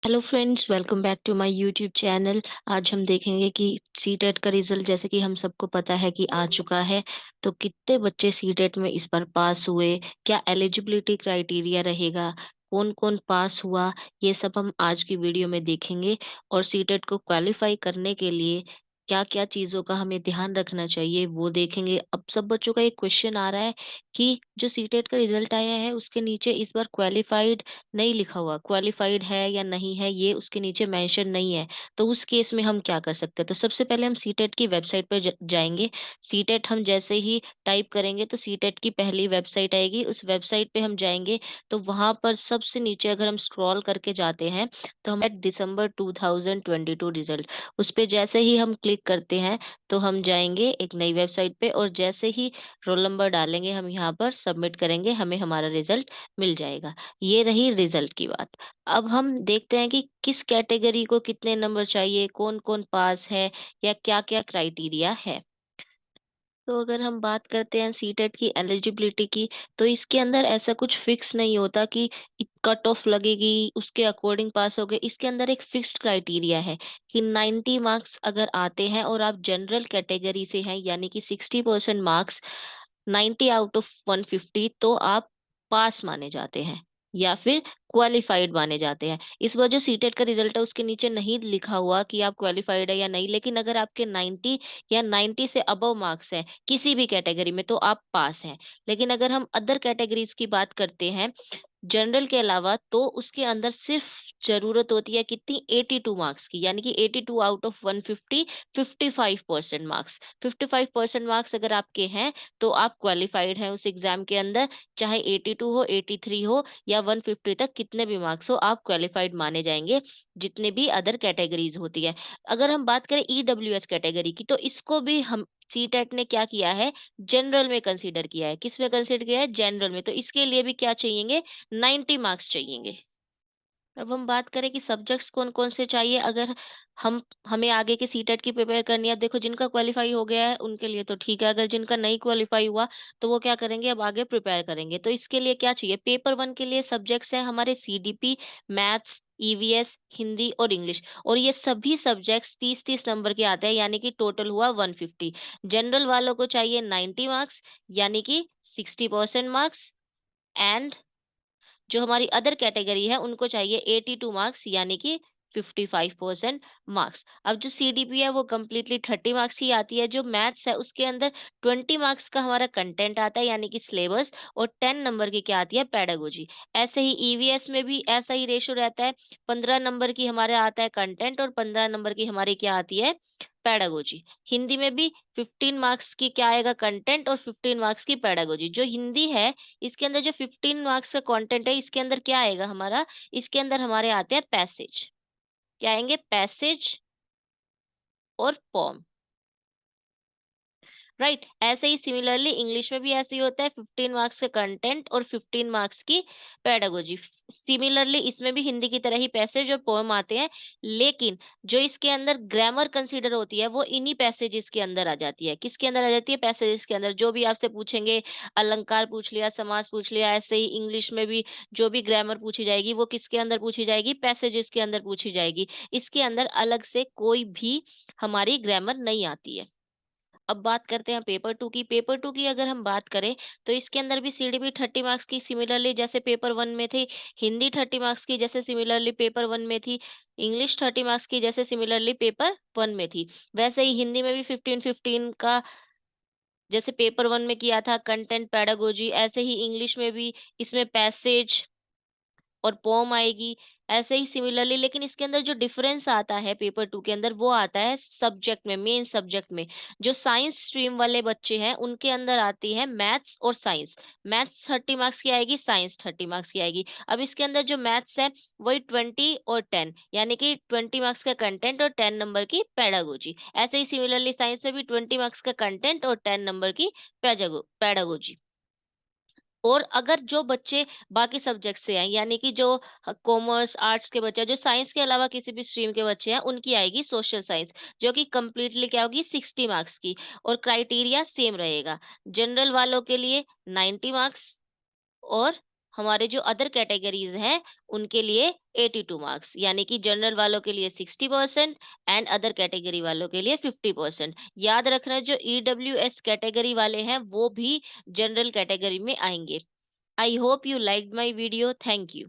Hello friends, welcome back to my YouTube channel. आज हम देखेंगे कि सीटेट का रिजल्ट जैसे कि हम सबको पता है कि आ चुका है। तो कितने बच्चे सीटेट में इस बार पास हुए, क्या एलिजिबिलिटी क्राइटेरिया रहेगा, कौन कौन पास हुआ, ये सब हम आज की वीडियो में देखेंगे। और सीटेट को क्वालिफाई करने के लिए क्या क्या चीज़ों का हमें ध्यान रखना चाहिए वो देखेंगे। अब सब बच्चों का एक क्वेश्चन आ रहा है कि जो सीटेट का रिजल्ट आया है उसके नीचे इस बार क्वालिफाइड नहीं लिखा हुआ, क्वालिफाइड है या नहीं है ये उसके नीचे मेंशन नहीं है। तो उस केस में हम क्या कर सकते हैं? तो सबसे पहले हम सीटेट की वेबसाइट पर जाएंगे। सीटेट हम जैसे ही टाइप करेंगे तो सीटेट की पहली वेबसाइट आएगी, उस वेबसाइट पे हम जाएंगे। तो वहां पर सबसे नीचे अगर हम स्क्रॉल करके जाते हैं तो हम दिसंबर 2022 रिजल्ट, उस पे जैसे ही हम क्लिक करते हैं तो हम जाएंगे एक नई वेबसाइट पे, और जैसे ही रोल नंबर डालेंगे हम यहाँ पर सबमिट करेंगे, हमें हमारा रिजल्ट मिल जाएगा। ये रही रिजल्ट की बात। अब हम देखते हैं कि किस कैटेगरी को कितने नंबर चाहिए, कौन कौन पास है, या क्या क्या क्राइटेरिया है। तो अगर हम बात करते हैं सीटेट की एलिजिबिलिटी की, तो इसके अंदर ऐसा कुछ फिक्स नहीं होता कि कट ऑफ लगेगी उसके अकॉर्डिंग पास हो गए। इसके अंदर एक फिक्स्ड क्राइटेरिया है कि 90 मार्क्स अगर आते हैं और आप जनरल कैटेगरी से हैं, यानी कि 60% मार्क्स, 90 आउट ऑफ 150, तो आप पास माने जाते हैं या फिर क्वालिफाइड माने जाते हैं। इस बार जो सीटेट का रिजल्ट है उसके नीचे नहीं लिखा हुआ कि आप क्वालिफाइड है या नहीं, लेकिन अगर आपके 90 या 90 से अबव मार्क्स हैं किसी भी कैटेगरी में तो आप पास हैं। लेकिन अगर हम अदर कैटेगरीज की बात करते हैं जनरल के अलावा, तो उसके अंदर सिर्फ जरूरत होती है कितनी, 82 मार्क्स की, यानी कि 82 आउट ऑफ 150, 55% मार्क्स। 55% मार्क्स अगर आपके हैं तो आप क्वालिफाइड हैं उस एग्जाम के अंदर। चाहे 82 हो, 83 हो या 150 तक कितने भी मार्क्स हो, आप क्वालिफाइड माने जाएंगे, जितने भी अदर कैटेगरीज होती है। अगर हम बात करें ईडब्ल्यूएस कैटेगरी की, तो इसको भी हम सीटेट ने क्या किया है, जनरल में कंसीडर किया है। किस में कंसीडर किया है? जनरल में। तो इसके लिए भी क्या चाहिएंगे, 90 मार्क्स चाहिएंगे। अब हम बात करें कि सब्जेक्ट्स कौन कौन से चाहिए अगर हम हमें आगे की सीटेट की प्रिपेयर करनी है। अब देखो, जिनका क्वालिफाई हो गया है उनके लिए तो ठीक है, अगर जिनका नहीं क्वालिफाई हुआ तो वो क्या करेंगे, अब आगे प्रिपेयर करेंगे। तो इसके लिए क्या चाहिए, पेपर वन के लिए सब्जेक्ट्स हैं हमारे सीडीपी, मैथ्स, ईवीएस, हिंदी और इंग्लिश। और ये सभी सब्जेक्ट्स 30-30 नंबर के आते हैं, यानी कि टोटल हुआ 150। जनरल वालों को चाहिए 90 मार्क्स, यानी कि 60% मार्क्स। एंड जो हमारी अदर कैटेगरी है उनको चाहिए 82 मार्क्स, यानी कि 55% मार्क्स। अब जो सीडीपी है वो कम्प्लीटली 30 मार्क्स ही आती है। जो मैथ्स है उसके अंदर 20 मार्क्स का हमारा कंटेंट आता है, यानी कि सिलेबस, और 10 नंबर की क्या आती है, पेडागोजी। ऐसे ही ईवीएस में भी ऐसा ही रेशो रहता है, 15 नंबर की हमारे आता है कंटेंट और 15 नंबर की हमारी क्या आती है, पेडागोजी। हिंदी में भी 15 मार्क्स की क्या आएगा, कंटेंट, और 15 मार्क्स की पेडागोजी। जो हिंदी है इसके अंदर जो 15 मार्क्स का कंटेंट है इसके अंदर क्या आएगा हमारा, इसके अंदर हमारे आते हैं पैसेज। क्या आएंगे, पैसेज और पोम। राइट, ऐसे ही सिमिलरली इंग्लिश में भी ऐसे ही होता है, 15 मार्क्स का कंटेंट और 15 मार्क्स की पेडागोजी। सिमिलरली इसमें भी हिंदी की तरह ही पैसेज और पोएम आते हैं, लेकिन जो इसके अंदर ग्रामर कंसीडर होती है वो इन्हीं पैसेजेस के अंदर आ जाती है। किसके अंदर आ जाती है, पैसेजेस के अंदर। जो भी आपसे पूछेंगे, अलंकार पूछ लिया, समास पूछ लिया, ऐसे ही इंग्लिश में भी जो भी ग्रामर पूछी जाएगी वो किसके अंदर पूछी जाएगी, पैसेजेस के अंदर पूछी जाएगी। इसके अंदर अलग से कोई भी हमारी ग्रामर नहीं आती है। अब बात करते हैं पेपर टू की। पेपर टू की अगर हम बात करें तो इसके अंदर भी सीडीपी 30 मार्क्स की, सिमिलरली जैसे पेपर वन में थी। हिंदी 30 मार्क्स की जैसे सिमिलरली पेपर वन में थी। इंग्लिश 30 मार्क्स की जैसे सिमिलरली पेपर वन में थी। वैसे ही हिंदी में भी 15-15 का जैसे पेपर वन में किया था, कंटेंट, पेडागोजी। ऐसे ही इंग्लिश में भी इसमें पैसेज और पोम आएगी, ऐसे ही सिमिलरली। लेकिन इसके अंदर जो डिफरेंस आता है पेपर टू के अंदर वो आता है सब्जेक्ट में, मेन सब्जेक्ट में। जो साइंस स्ट्रीम वाले बच्चे हैं उनके अंदर आती है मैथ्स और साइंस। मैथ्स 30 मार्क्स की आएगी, साइंस 30 मार्क्स की आएगी। अब इसके अंदर जो मैथ्स है वही 20 और 10, यानी कि 20 मार्क्स का कंटेंट और 10 नंबर की पेडागोजी। ऐसे ही सिमिलरली साइंस में भी 20 मार्क्स का कंटेंट और 10 नंबर की पेडागोजी। और अगर जो बच्चे बाकी सब्जेक्ट से हैं, यानी कि जो कॉमर्स आर्ट्स के बच्चे हैं, जो साइंस के अलावा किसी भी स्ट्रीम के बच्चे हैं, उनकी आएगी सोशल साइंस, जो कि कंप्लीटली क्या होगी, 60 मार्क्स की। और क्राइटेरिया सेम रहेगा, जनरल वालों के लिए 90 मार्क्स और हमारे जो अदर कैटेगरीज हैं उनके लिए 82 मार्क्स, यानी कि जनरल वालों के लिए 60% एंड अदर कैटेगरी वालों के लिए 50%। याद रखना, जो ईडब्ल्यूएस कैटेगरी वाले हैं वो भी जनरल कैटेगरी में आएंगे। I hope you liked my video. Thank you.